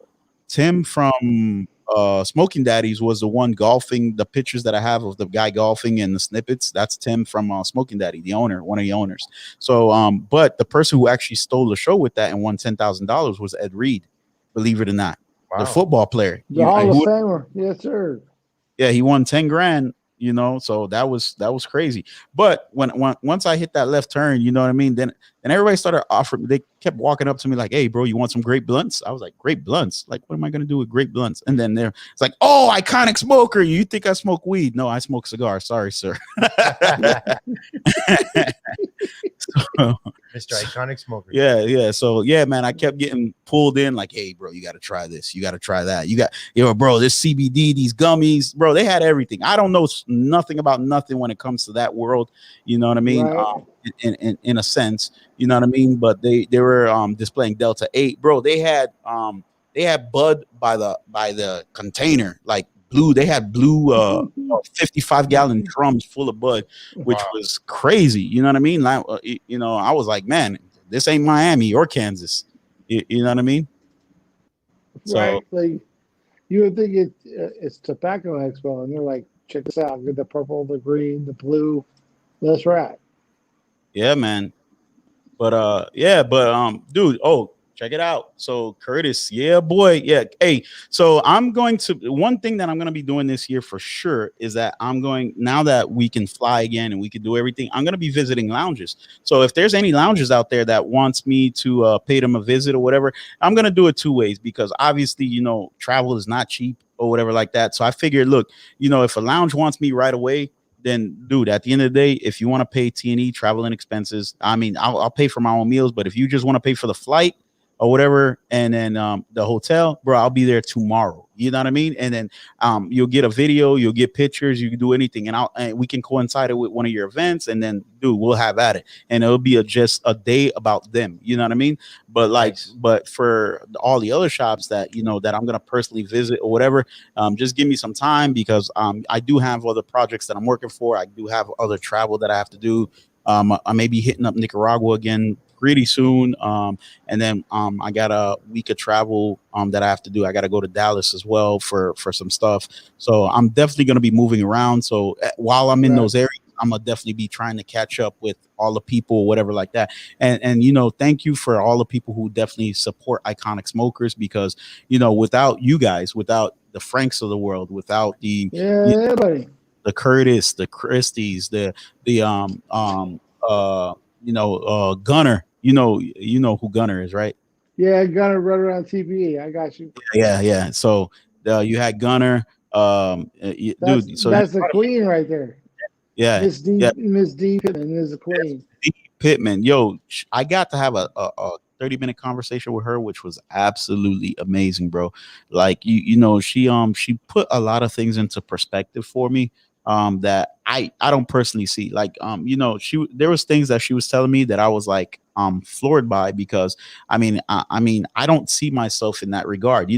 Smoking Daddies was the one golfing. The pictures that I have of the guy golfing and the snippets, that's Tim from Smoking Daddy, the owner, one of the owners. So but the person who actually stole the show with that and won $10,000 was Ed Reed, believe it or not. Wow. The football player, the Hall of Famer. Yes, sir. Yeah, he won 10 grand. You know, so that was crazy. But once I hit that left turn, you know what I mean, then everybody started offering. They kept walking up to me like, "Hey, bro, you want some grape blunts?" I was like, "Grape blunts? Like, what am I gonna do with grape blunts?" And then it's like, "Oh, Iconic smoker, you think I smoke weed? No, I smoke cigars. Sorry, sir." So, Mr. Iconic Smoker. Yeah. So yeah, man, I kept getting pulled in like, "Hey, bro, you got to try this. You got to try that. Bro, this CBD, these gummies, bro, they had everything. I don't know nothing about nothing when it comes to that world. You know what I mean? Right. In a sense, you know what I mean? But they were displaying Delta 8, bro. They had Bud by the container, like blue. They had blue 55-gallon drums full of Bud, which was crazy. You know what I mean? Like, you know, I was like, man, this ain't Miami or Kansas. You know what I mean? Right. So, like, you would think it's Tobacco Expo, and they're like, check this out. Get the purple, the green, the blue. That's right. Yeah, man. But dude, check it out. So Curtis, yeah, boy. Yeah. Hey, so one thing that I'm going to be doing this year for sure is that now that we can fly again and we can do everything, I'm going to be visiting lounges. So if there's any lounges out there that wants me to pay them a visit or whatever, I'm going to do it two ways, because obviously, you know, travel is not cheap or whatever like that. So I figured, look, you know, if a lounge wants me right away, then dude, at the end of the day, if you want to pay T&E travel and expenses, I mean, I'll pay for my own meals. But if you just want to pay for the flight or whatever, and then the hotel, bro, I'll be there tomorrow. You know what I mean? And then you'll get a video, you'll get pictures, you can do anything, and we can coincide it with one of your events, and then dude, we'll have at it, and it'll be just a day about them. You know what I mean? But like, Nice. but for all the other shops that that I'm gonna personally visit or whatever, just give me some time, because I do have other projects that I'm working for. I do have other travel that I have to do. I may be hitting up Nicaragua again pretty soon. And then I got a week of travel that I have to do. I got to go to Dallas as well for some stuff. So I'm definitely going to be moving around. So while I'm in those areas, I'm gonna definitely be trying to catch up with all the people or whatever like that. And thank you for all the people who definitely support Iconic Smokers, because without you guys, without the Franks of the world, without the buddy. the Curtis, the Christies, the Gunner. You know who Gunner is, right? Yeah, Gunner run around TPE. I got you. Yeah. So you had Gunner, dude. So that's the queen right there. Yeah, Miss D Pittman is the queen. D Pittman, yo, I got to have a 30-minute conversation with her, which was absolutely amazing, bro. Like she put a lot of things into perspective for me that I don't personally see. Like there was things that she was telling me that I was like floored by, because I mean I don't see myself in that regard.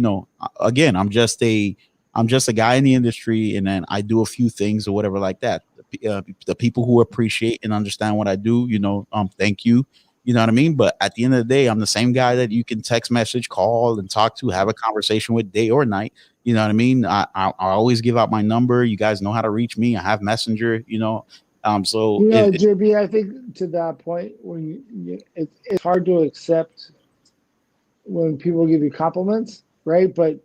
Again, I'm just a guy in the industry, and then I do a few things or whatever like that. The people who appreciate and understand what I do, thank you. You know what I mean? But at the end of the day, I'm the same guy that you can text message, call, and talk to, have a conversation with day or night. You know what I mean? I always give out my number. You guys know how to reach me. I have Messenger, so JB, I think to that point, when it's hard to accept when people give you compliments, right? But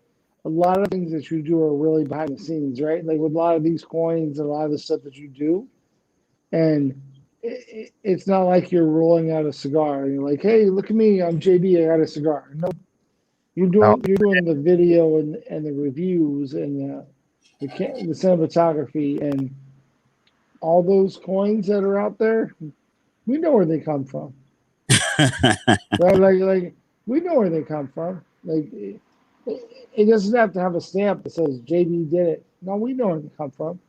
a lot of things that you do are really behind the scenes, right? Like with a lot of these coins and a lot of the stuff that you do, and it's not like you're rolling out a cigar and you're like, "Hey, look at me, I'm JB, I got a cigar." No, you're doing the video and the reviews and the cinematography and all those coins that are out there. We know where they come from, right? Like we know where they come from. Like it doesn't have to have a stamp that says JB did it. No, we know where they come from.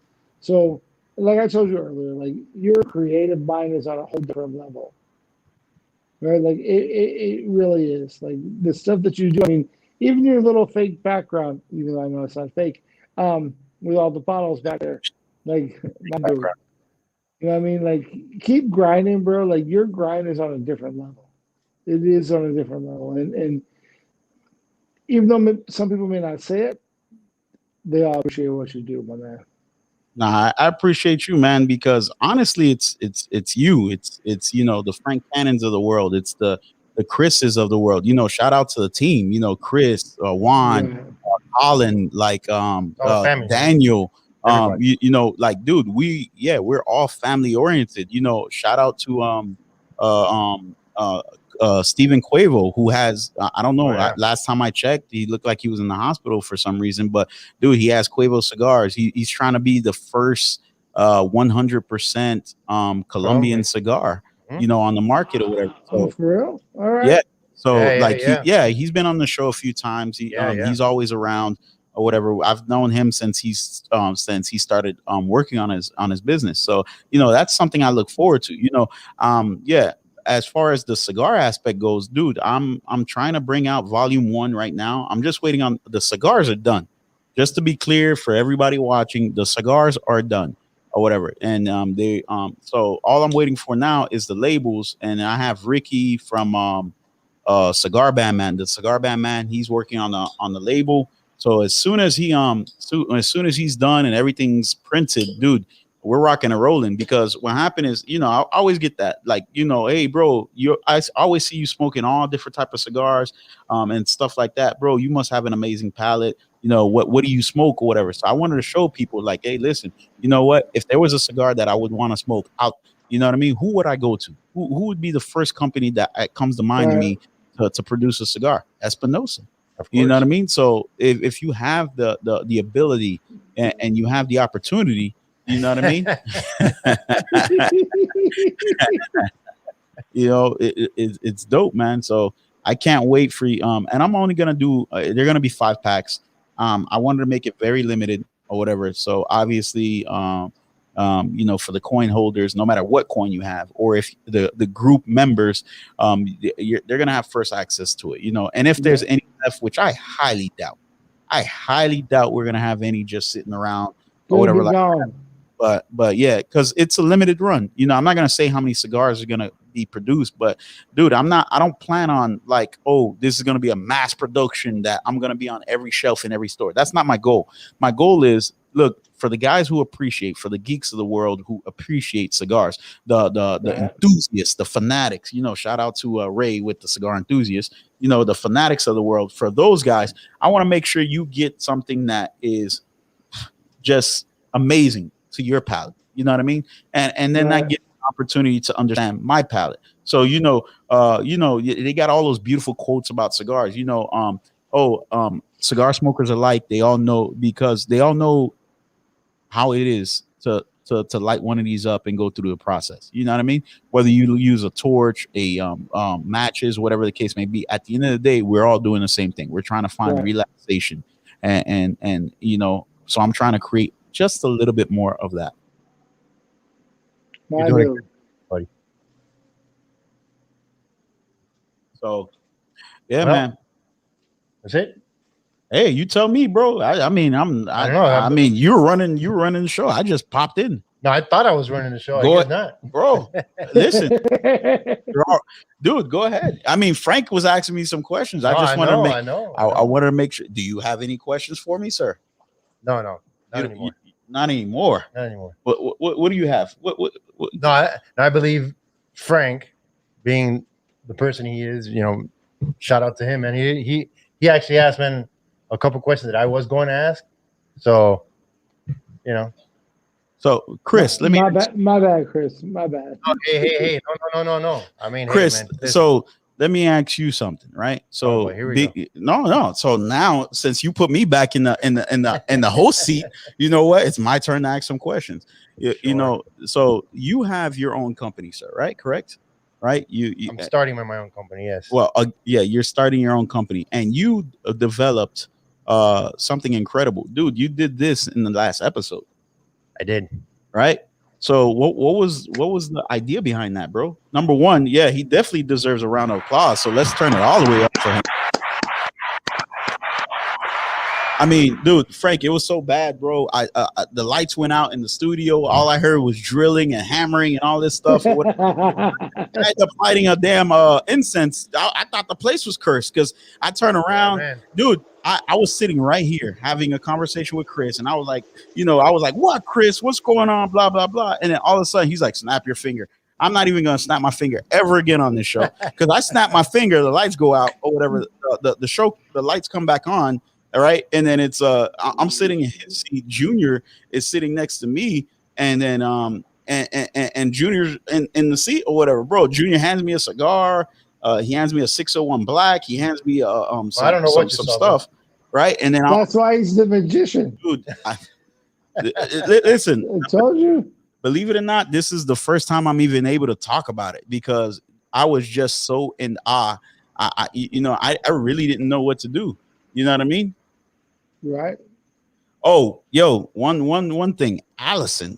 So, like I told you earlier, like your creative mind is on a whole different level, right? Like it really is. Like the stuff that you do. I mean, even your little fake background, even though I know it's not fake, with all the bottles back there, like not good. You know what I mean? Like keep grinding, bro. Like your grind is on a different level. It is on a different level, and even though some people may not say it, they all appreciate what you do, my man. Nah, I appreciate you, man, because honestly, it's you. It's the Frank Cannons of the world. It's the Chris's of the world. Shout out to the team. Chris, Juan, Colin, like Daniel. Like, dude, we're all family oriented. Shout out to Stephen Cuevo, who has I don't know. Last time I checked, he looked like he was in the hospital for some reason. But dude, he has Cuevo cigars. He's trying to be the first 100% Colombian cigar, on the market or whatever. So, for real? All right. Yeah. So he's been on the show a few times. He's always around or whatever. I've known him since he started working on his business. So that's something I look forward to. As far as the cigar aspect goes, dude, I'm trying to bring out volume 1 right now. I'm just waiting on the cigars are done. Just to be clear for everybody watching, the cigars are done or whatever. And so all I'm waiting for now is the labels. And I have Ricky from Cigar Band Man. The Cigar Band Man, he's working on the label. So as soon as he's done and everything's printed, dude, we're rocking and rolling. Because what happened is, I always get that, like, hey, bro, I always see you smoking all different type of cigars, and stuff like that, bro. You must have an amazing palate. What do you smoke or whatever? So I wanted to show people, like, hey, listen, you know what? If there was a cigar that I would want to smoke out, you know what I mean? Who would I go to? Who would be the first company that comes to mind to me to produce a cigar? Espinosa. You know what I mean? So if you have the ability and you have the opportunity, You know what I mean? You know, it's dope, man. So I can't wait for you. And I'm only gonna do. They're gonna be 5 packs. I wanted to make it very limited or whatever. So obviously, you know, for the coin holders, no matter what coin you have, or if the group members, they're gonna have first access to it. You know, and if there's any left, which I highly doubt we're gonna have any just sitting around or whatever. Like that. But yeah, because it's a limited run. You know, I'm not gonna say how many cigars are gonna be produced, but dude, I don't plan on like, oh, this is gonna be a mass production that I'm gonna be on every shelf in every store. That's not my goal. My goal is, look, for the guys who appreciate, for the geeks of the world who appreciate cigars, the enthusiasts, the fanatics, you know, shout out to Ray with the cigar enthusiasts, you know, the fanatics of the world. For those guys, I want to make sure you get something that is just amazing to your palate. You know what I mean? And then I get an opportunity to understand my palate. So, you know, they got all those beautiful quotes about cigars, you know, cigar smokers alike, they all know, because they all know how it is to light one of these up and go through the process. You know what I mean? Whether you use a torch, a matches, whatever the case may be, at the end of the day, we're all doing the same thing. We're trying to find relaxation, and you know, so I'm trying to create just a little bit more of that. You're doing it, buddy. So, yeah, man. That's it. Hey, you tell me, bro. I mean, I don't know. I mean, you're running the show. I just popped in. No, I thought I was running the show. I guess not, bro. Listen, dude, go ahead. I mean, Frank was asking me some questions. I just wanted to make. I wanted to make sure. Do you have any questions for me, sir? No, not anymore. Not anymore. Not anymore. What do you have? What? No, I believe Frank, being the person he is, you know, shout out to him, and he actually asked, man, a couple questions that I was going to ask. So, you know. So, Chris, let me. My bad, Chris. My bad. Oh, hey. No. I mean, Chris, hey, man, so let me ask you something, right? So, here we go. No. So now, since you put me back in the host seat, you know what? It's my turn to ask some questions. You know, so you have your own company, sir, right? Correct? Right? I'm starting my own company. Yes. Well, yeah, you're starting your own company, and you developed something incredible, dude. You did this in the last episode. I did. Right. So what was the idea behind that, bro? Number one, yeah, he definitely deserves a round of applause. So let's turn it all the way up for him. I mean, dude, Frank, it was so bad, bro. The lights went out in the studio. All I heard was drilling and hammering and all this stuff. I ended up lighting a damn incense. I thought the place was cursed because I turned around, dude. I was sitting right here having a conversation with Chris, and I was like, what, Chris? What's going on? Blah, blah, blah. And then all of a sudden, he's like, snap your finger. I'm not even going to snap my finger ever again on this show because I snap my finger, the lights go out or whatever. The show, the lights come back on. All right. And then it's I'm sitting in his seat. Junior is sitting next to me. And then and Junior's in the seat or whatever. Bro, Junior hands me a cigar. He hands me a 601 black. He hands me some stuff, right? And then that's why he's the magician, dude. Listen, I told you. Believe it or not, this is the first time I'm even able to talk about it because I was just so in awe. I really didn't know what to do. You know what I mean? Right. Oh, yo, one thing, Allison.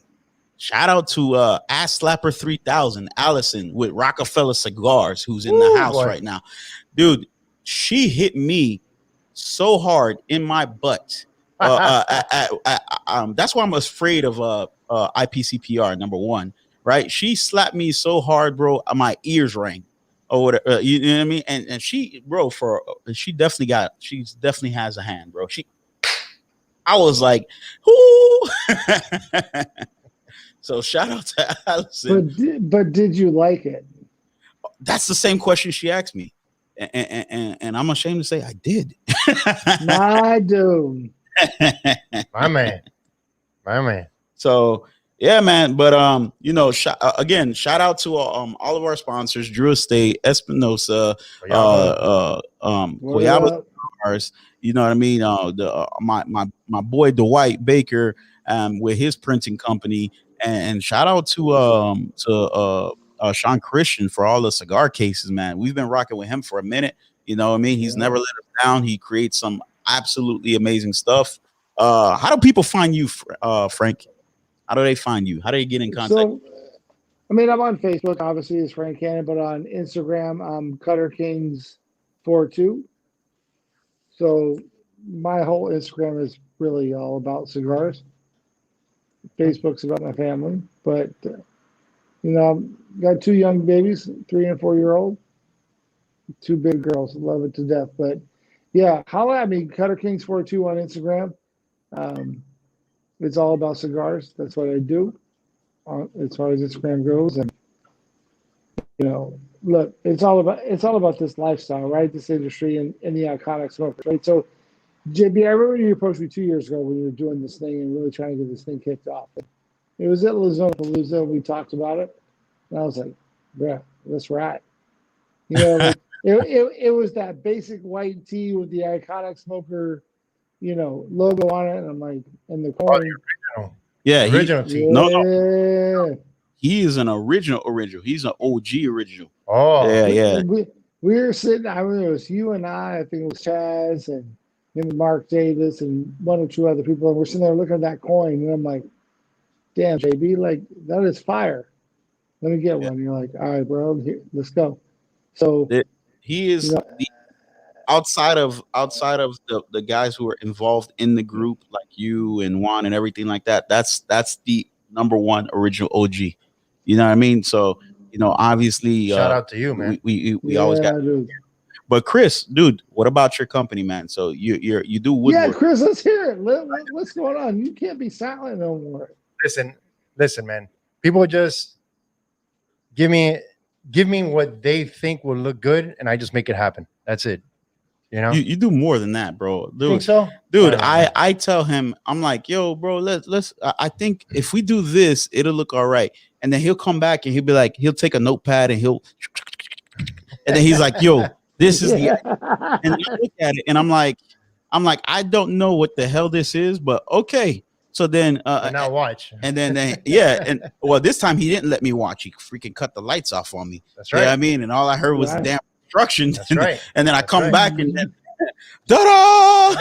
Shout out to Ass Slapper 3000, Allison with Rockefeller Cigars, who's in the house right now. Dude, she hit me so hard in my butt. That's why I'm afraid of IPCPR, number one, right? She slapped me so hard, bro, my ears rang. Or whatever, you know what I mean? And she, bro, she definitely has a hand, bro. I was like, whoo. So shout out to Allison. But did you like it? That's the same question she asked me, and I'm ashamed to say I did. I do. My man. So yeah, man. But again, shout out to all of our sponsors: Drew Estate, Espinosa, Coyaba Cigars. You know what I mean? My boy Dwight Baker. with his printing company. And shout out to Sean Christian for all the cigar cases, man. We've been rocking with him for a minute. You know what I mean? He's never let us down. He creates some absolutely amazing stuff. How do people find you, Frank? How do they find you? How do they get in contact? So, I mean, I'm on Facebook, obviously, as Frank Canon, but on Instagram, I'm Cutter Kings 42. So my whole Instagram is really all about cigars. Facebook's about my family, but got 2 young babies, 3 and 4-year-old, 2 big girls, love it to death. But yeah, holla at me, Cutter Kings 42 on Instagram. It's all about cigars. That's what I do as far as Instagram goes. And look, it's all about this lifestyle, right? This industry and the iconic smokers, right? So JB, I remember you approached me 2 years ago when you were doing this thing and really trying to get this thing kicked off. It was at Lozoapalooza. We talked about it, and I was like, "Yeah, that's right." Like, it was that basic white tee with the iconic smoker, logo on it, and I'm like, and the coin. Yeah, original tee. No, he is an original. He's an OG original. Oh, yeah. We were sitting. I remember it was you and I think it was Chaz and Mark Davis and 1 or 2 other people, and we're sitting there looking at that coin, and I'm like, "Damn, JB, like that is fire. Let me get one." And you're like, "All right, bro, here, let's go." So he is outside of the guys who are involved in the group, like you and Juan and everything like that. That's the #1 original OG. You know what I mean? So obviously, shout out to you, man. We always got. Dude. But Chris, dude, what about your company, man? So you do woodwork. Yeah, Chris, let's hear it. What's going on? You can't be silent no more. Listen, man. People just give me what they think will look good, and I just make it happen. That's it. You do more than that, bro. Dude, think so? Dude, I tell him, I'm like, yo, bro, let's I think if we do this, it'll look all right. And then he'll come back and he'll be like, he'll take a notepad and and then he's like, yo, this is the and I look at it and I'm like, I don't know what the hell this is, but okay. So then now watch. And then yeah, and well, this time he didn't let me watch. He freaking cut the lights off on me. That's right. You know what I mean? And all I heard was the damn instructions. That's right. And then I come back and then ta-da!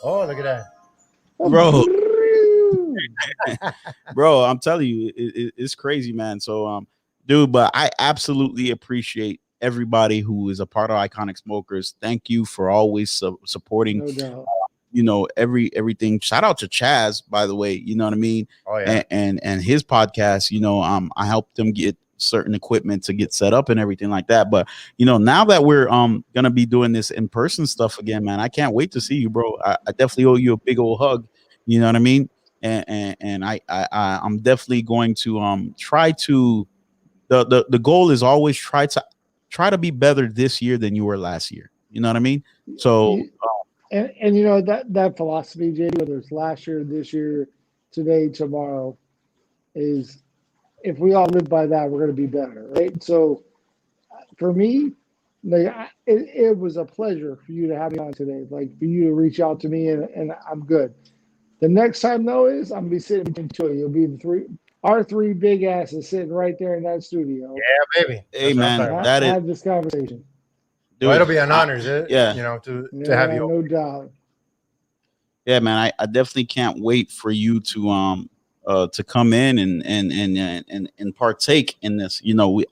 Oh, look at that. Bro, I'm telling you, it's crazy, man. So dude, but I absolutely appreciate everybody who is a part of Iconic Smokers. Thank you for always supporting everything. Shout out to Chaz, by the way, you know what I mean? Oh yeah. And his podcast, I helped him get certain equipment to get set up and everything like that. But now that we're gonna be doing this in-person stuff again, man, I can't wait to see you, bro. I definitely owe you a big old hug, you know what I mean? And I'm definitely going to try to the goal is always try to be better this year than you were last year. You know what I mean? So and that philosophy, JD, whether it's last year, this year, today, tomorrow, is if we all live by that, we're going to be better, right? So for me, it was a pleasure for you to have me on today, like for you to reach out to me, and I'm good. The next time though is I'm gonna be sitting between 2 of you. You'll be our 3 big asses sitting right there in that studio. Yeah, baby. Hey, man, have this conversation. Dude, it'll be an honor, to have you. No doubt. Yeah, man, I definitely can't wait for you to come in and partake in this.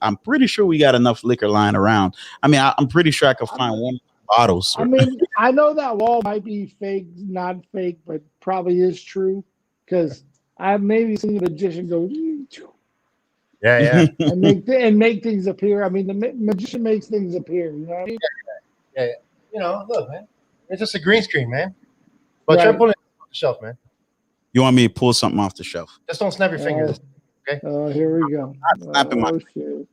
I'm pretty sure we got enough liquor lying around. I mean, I'm pretty sure I could find 1 bottles. I mean, I know that wall might be fake, not fake, but probably is true because I've maybe seen the magician go. Yeah. and make things appear. I mean, the magician makes things appear. You know what I mean? Yeah. Look, man, it's just a green screen, man. But try pulling it off the shelf, man. You want me to pull something off the shelf? Just don't snap your fingers. Okay. Oh, here we go. I'm not snapping my. Shit.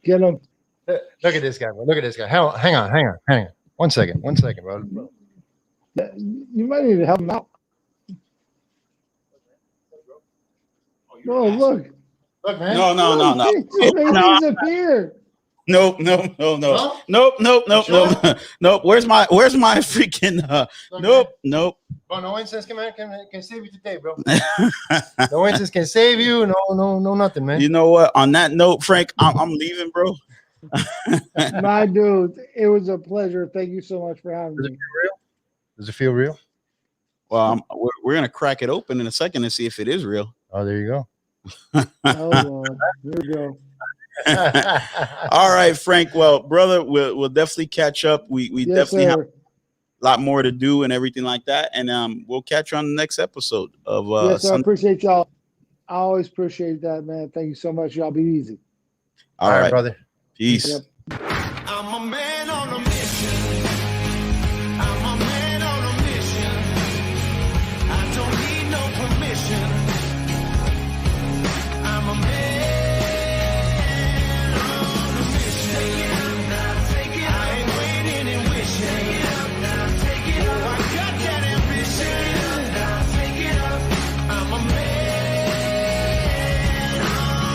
Get him. Look at this guy, bro. Look at this guy. Hang on. 1 second, bro. You might need to help him out. Oh, look. Look, man. No. He made things appear. Nope. Huh? Nope. Where's my freaking nope. Bro, no incense can save you today, bro. No incense can save you. No, nothing, man. You know what? On that note, Frank, I'm leaving, bro. My dude, it was a pleasure. Thank you so much for having me. Does it feel real? Well, we're gonna crack it open in a second and see if it is real. Oh, there you go. Hold on. Here we go. All right, Frank. Well, brother, we'll definitely catch up. We Yes, definitely have sir. a lot more to do and everything like that. And we'll catch you on the next episode of Yes, sir. I Sunday. appreciate y'all. I always appreciate that, man. Thank you so much. Y'all be easy. All right, brother. peace. Yep.